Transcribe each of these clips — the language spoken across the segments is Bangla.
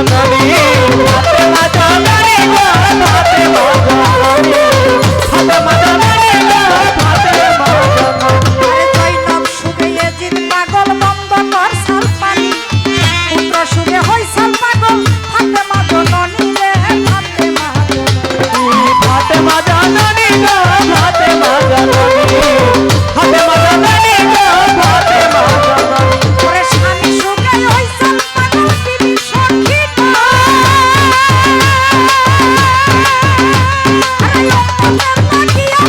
জননী ফাতেমা জননী গো ফাতেমা জননী ফাতেমা জননী গো ফাতেমা জননী আরে জয়নব সুগে এজিদ পাগল বন্ধ কর সালপানি পুত্র সুগে হইছাল পাগল ফাতেমা জননী রে ফাতেমা জননী ফাতেমা জননী গো ফাতেমা জননী ফাতেমা জননী গো ফাতেমা জননী ওরে স্বামী সুগে হইছাল পাগল বিবি সখী আরে উম্মতের লাগিয়া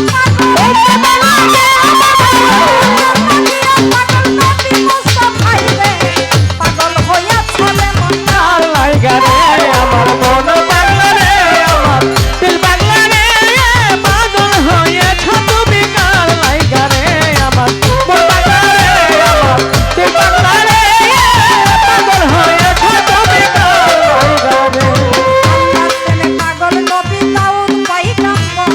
পাগল হইয়া চলে মন আল্লাহ গারে আমার মন পাগলা রে আমার দিল পাগলা রে পাগল হয়েছ তুমি আল্লাহ গারে আমার মন পাগলা রে আমার দিল পাগলা রে পাগল হয়েছ তুমি আল্লাহ গারে তেনে পাগল নবী দাউদ পয়গম্বর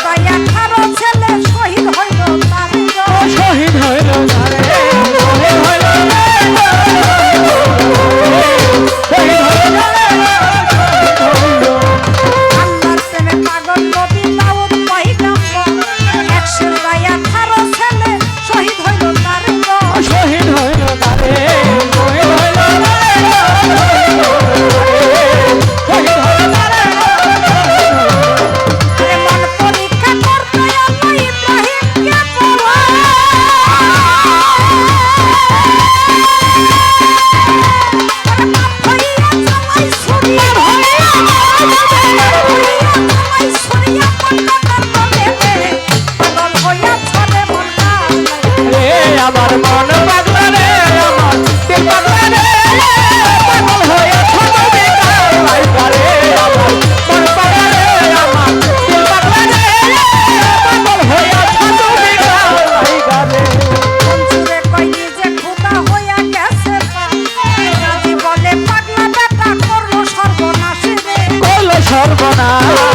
118 ছেলে শহীদ হইল তার শহীদ হইল গারে শহীদ হইল আল্লাহর তেনে পাগল নবী দাউদ পয়গম্বর 118 ছেলে শহীদ হইল তার শহীদ হইল গারে শহীদ হইল আরে মন পরীক্ষা করতে আল্লাহ ইব্রাহিমকে আমার মন পাগলা রে আমার দিল পাগলা রে পাগল হয়েছ তুমি আল্লাহ গারে আমার মন পাগলা রে আমার দিল পাগলা রে পাগল হয়েছ তুমি আল্লাহ গারে মঞ্জুরে কইনি যে খোদা হইয়া গেছে গাজী বলে পাগলা বেটা করলো সর্বনাশ রে কল সর্বনাশ